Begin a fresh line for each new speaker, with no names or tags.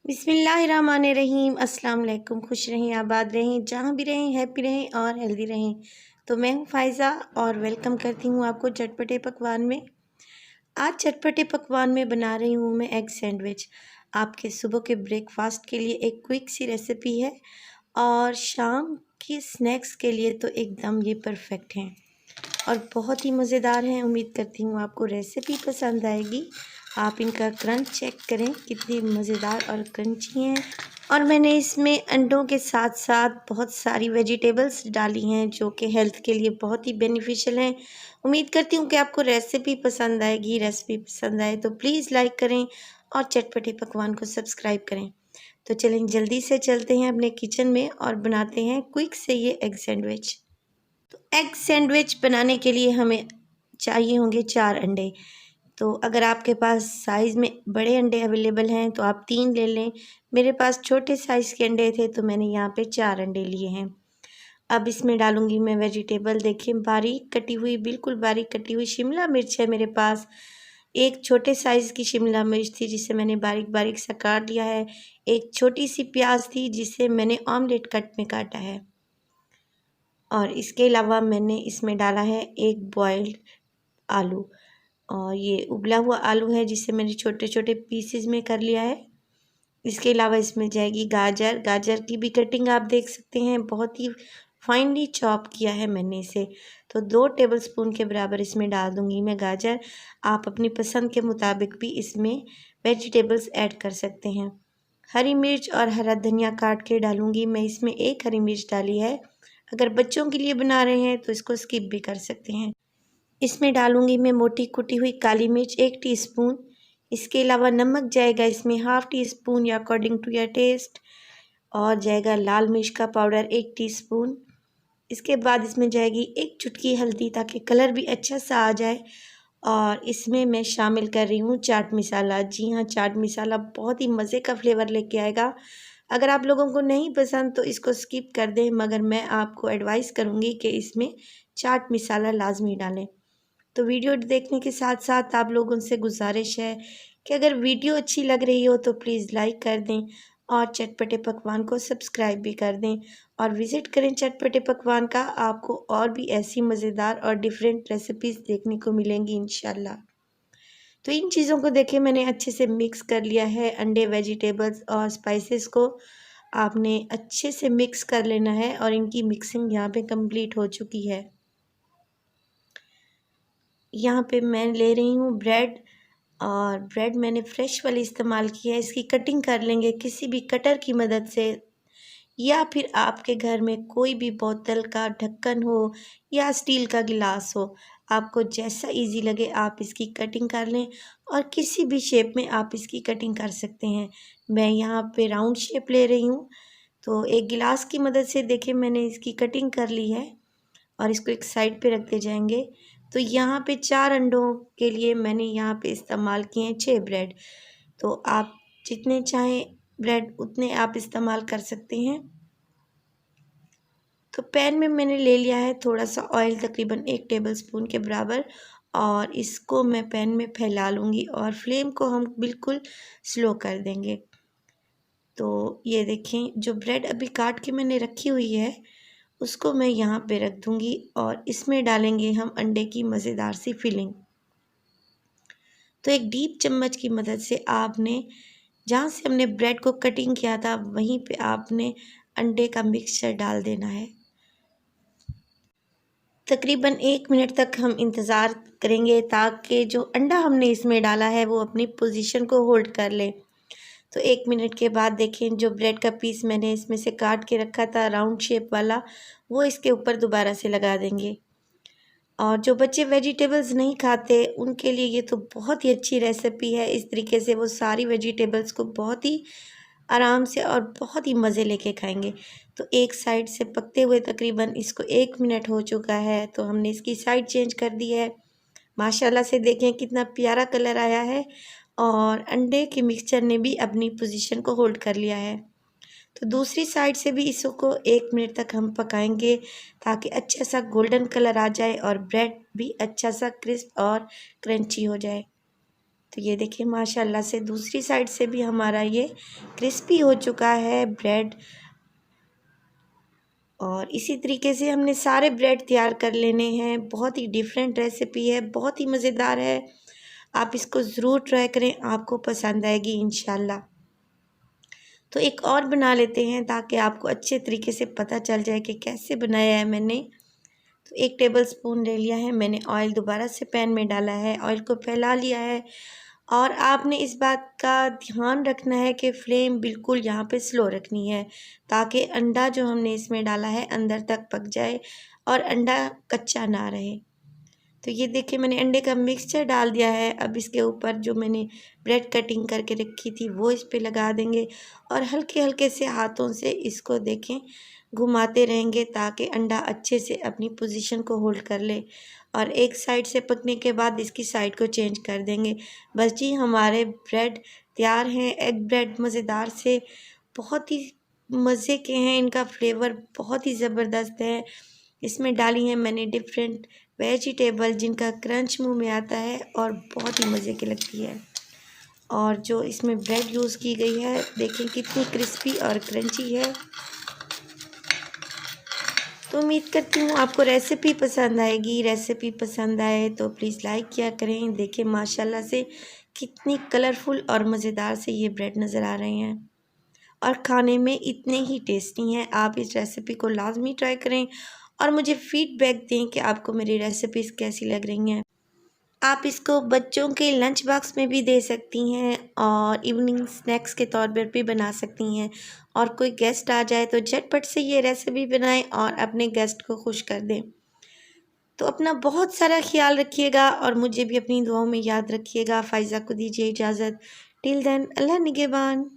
बिस्मिल्लाहिर्रहमानिर्रहीम। अस्सलाम वालेकुम। खुश रहें, आबाद रहें, जहाँ भी रहें, हैप्पी रहें और हेल्दी रहें। तो मैं हूँ फ़ायज़ा और वेलकम करती हूँ आपको चटपटे पकवान में। आज चटपटे पकवान में बना रही हूँ मैं एग सैंडविच। आपके सुबह के ब्रेकफास्ट के लिए एक क्विक सी रेसिपी है और शाम की स्नैक्स के लिए तो एकदम ये परफेक्ट हैं और बहुत ही मज़ेदार हैं। उम्मीद करती हूँ आपको रेसिपी पसंद आएगी। आप इनका क्रंच चेक करें, कितनी मज़ेदार और क्रंची हैं। और मैंने इसमें अंडों के साथ साथ बहुत सारी वेजिटेबल्स डाली हैं जो कि हेल्थ के लिए बहुत ही बेनिफिशियल हैं। उम्मीद करती हूँ कि आपको रेसिपी पसंद आएगी। रेसिपी पसंद आए तो प्लीज़ लाइक करें और चटपटे पकवान को सब्सक्राइब करें। तो चलें जल्दी से चलते हैं अपने किचन में और बनाते हैं क्विक से ये एग सैंडविच। तो एग सैंडविच बनाने के लिए हमें चाहिए होंगे 4 अंडे। तो अगर आपके पास साइज़ में बड़े अंडे अवेलेबल हैं तो आप 3 ले लें। मेरे पास छोटे साइज़ के अंडे थे तो मैंने यहाँ पे 4 अंडे लिए हैं। अब इसमें डालूँगी मैं वेजिटेबल। देखिए बारीक कटी हुई, बिल्कुल बारीक कटी हुई शिमला मिर्च है मेरे पास। एक छोटे साइज़ की शिमला मिर्च थी जिसे मैंने बारीक बारीक सा काट लिया है। एक छोटी सी प्याज थी जिसे मैंने ऑमलेट कट में काटा है। और इसके अलावा मैंने इसमें डाला है एक बॉइल्ड आलू, और ये उबला हुआ आलू है जिसे मैंने छोटे छोटे पीसेस में कर लिया है। इसके अलावा इसमें जाएगी गाजर। गाजर की भी कटिंग आप देख सकते हैं, बहुत ही फाइनली चॉप किया है मैंने इसे। तो 2 टेबलस्पून के बराबर इसमें डाल दूंगी मैं गाजर। आप अपनी पसंद के मुताबिक भी इसमें वेजिटेबल्स ऐड कर सकते हैं। हरी मिर्च और हरा धनिया काट के डालूंगी मैं इसमें। एक हरी मिर्च डाली है। अगर बच्चों के लिए बना रहे हैं तो इसको स्किप भी कर सकते हैं। इसमें डालूंगी मैं मोटी कुटी हुई काली मिर्च 1 टीस्पून। इसके अलावा नमक जाएगा इसमें हाफ़ टी स्पून या अकॉर्डिंग टू योर टेस्ट, और जाएगा लाल मिर्च का पाउडर 1 टीस्पून। इसके बाद इसमें जाएगी 1 चुटकी हल्दी ताकि कलर भी अच्छा सा आ जाए। और इसमें मैं शामिल कर रही हूँ चाट मसाला। जी हाँ, चाट मसाला बहुत ही मज़े का फ्लेवर लेके आएगा। अगर आप लोगों को नहीं पसंद तो इसको स्किप कर दें, मगर मैं आपको एडवाइस करूँगी कि इसमें चाट मसाला लाजमी डालें। तो वीडियो देखने के साथ साथ आप लोगों से गुजारिश है कि अगर वीडियो अच्छी लग रही हो तो प्लीज़ लाइक कर दें और चटपटे पकवान को सब्सक्राइब भी कर दें और विज़िट करें चटपटे पकवान का। आपको और भी ऐसी मज़ेदार और डिफरेंट रेसिपीज़ देखने को मिलेंगी इंशाल्लाह। तो इन चीज़ों को देखिए मैंने अच्छे से मिक्स कर लिया है। अंडे, वेजिटेबल्स और स्पाइसेस को आपने अच्छे से मिक्स कर लेना है और इनकी मिक्सिंग यहाँ पे कंप्लीट हो चुकी है। यहाँ पे मैं ले रही हूँ ब्रेड, और ब्रेड मैंने फ्रेश वाली इस्तेमाल की है। इसकी कटिंग कर लेंगे किसी भी कटर की मदद से, या फिर आपके घर में कोई भी बोतल का ढक्कन हो या स्टील का गिलास हो, आपको जैसा इजी लगे आप इसकी कटिंग कर लें और किसी भी शेप में आप इसकी कटिंग कर सकते हैं। मैं यहाँ पे राउंड शेप ले रही हूँ। तो एक गिलास की मदद से देखिए मैंने इसकी कटिंग कर ली है और इसको एक साइड पे रखते जाएंगे। तो यहाँ पे 4 अंडों के लिए मैंने यहाँ पे इस्तेमाल किए हैं 6 ब्रेड। तो आप जितने चाहें ब्रेड उतने आप इस्तेमाल कर सकते हैं। तो पैन में मैंने ले लिया है थोड़ा सा ऑयल, तकरीबन 1 टेबलस्पून के बराबर, और इसको मैं पैन में फैला लूँगी और फ्लेम को हम बिल्कुल स्लो कर देंगे। तो ये देखें जो ब्रेड अभी काट के मैंने रखी हुई है उसको मैं यहाँ पे रख दूँगी और इसमें डालेंगे हम अंडे की मज़ेदार सी फिलिंग। तो एक डीप चम्मच की मदद से आपने जहाँ से हमने ब्रेड को कटिंग किया था वहीं पे आपने अंडे का मिक्सचर डाल देना है। तकरीबन 1 मिनट तक हम इंतज़ार करेंगे ताकि जो अंडा हमने इसमें डाला है वो अपनी पोजीशन को होल्ड कर ले। तो 1 मिनट के बाद देखें जो ब्रेड का पीस मैंने इसमें से काट के रखा था राउंड शेप वाला, वो इसके ऊपर दोबारा से लगा देंगे। और जो बच्चे वेजिटेबल्स नहीं खाते उनके लिए ये तो बहुत ही अच्छी रेसिपी है। इस तरीके से वो सारी वेजिटेबल्स को बहुत ही आराम से और बहुत ही मज़े लेके खाएंगे। तो एक साइड से पकते हुए तकरीबन इसको 1 मिनट हो चुका है तो हमने इसकी साइड चेंज कर दी है। माशाल्लाह से देखें कितना प्यारा कलर आया है और अंडे के मिक्सचर ने भी अपनी पोजीशन को होल्ड कर लिया है। तो दूसरी साइड से भी इसको 1 मिनट तक हम पकाएंगे ताकि अच्छा सा गोल्डन कलर आ जाए और ब्रेड भी अच्छा सा क्रिस्प और क्रंची हो जाए। तो ये देखिए माशाल्लाह से दूसरी साइड से भी हमारा ये क्रिस्पी हो चुका है ब्रेड। और इसी तरीके से हमने सारे ब्रेड तैयार कर लेने हैं। बहुत ही डिफरेंट रेसिपी है, बहुत ही मज़ेदार है। आप इसको ज़रूर ट्राई करें, आपको पसंद आएगी इंशाल्लाह। तो एक और बना लेते हैं ताकि आपको अच्छे तरीके से पता चल जाए कि कैसे बनाया है मैंने। तो 1 टेबलस्पून ले लिया है मैंने ऑयल, दोबारा से पैन में डाला है, ऑयल को फैला लिया है। और आपने इस बात का ध्यान रखना है कि फ्लेम बिल्कुल यहाँ पे स्लो रखनी है ताकि अंडा जो हमने इसमें डाला है अंदर तक पक जाए और अंडा कच्चा ना रहे। तो ये देखिए मैंने अंडे का मिक्सचर डाल दिया है। अब इसके ऊपर जो मैंने ब्रेड कटिंग करके रखी थी वो इस पे लगा देंगे और हल्के हल्के से हाथों से इसको देखें घुमाते रहेंगे ताकि अंडा अच्छे से अपनी पोजीशन को होल्ड कर ले। और एक साइड से पकने के बाद इसकी साइड को चेंज कर देंगे। बस जी हमारे ब्रेड तैयार हैं। एग ब्रेड मज़ेदार से बहुत ही मज़े के हैं, इनका फ्लेवर बहुत ही ज़बरदस्त है। इसमें डाली हैं मैंने डिफरेंट वेजिटेबल जिनका क्रंच मुंह में आता है और बहुत ही मज़े की लगती है। और जो इसमें ब्रेड यूज़ की गई है देखें कितनी क्रिस्पी और क्रंची है। तो उम्मीद करती हूँ आपको रेसिपी पसंद आएगी। रेसिपी पसंद आए तो प्लीज़ लाइक किया करें। देखें माशाल्लाह से कितनी कलरफुल और मज़ेदार से ये ब्रेड नज़र आ रहे हैं और खाने में इतने ही टेस्टी हैं। आप इस रेसिपी को लाजमी ट्राई करें और मुझे फ़ीडबैक दें कि आपको मेरी रेसिपीज़ कैसी लग रही हैं। आप इसको बच्चों के लंच बॉक्स में भी दे सकती हैं और इवनिंग स्नैक्स के तौर पर भी बना सकती हैं। और कोई गेस्ट आ जाए तो झटपट से ये रेसिपी बनाएं और अपने गेस्ट को खुश कर दें। तो अपना बहुत सारा ख्याल रखिएगा और मुझे भी अपनी दुआओं में याद रखिएगा। फ़ाइज़ा को दीजिए इजाज़त। टिल देन अल्लाह निगहबान।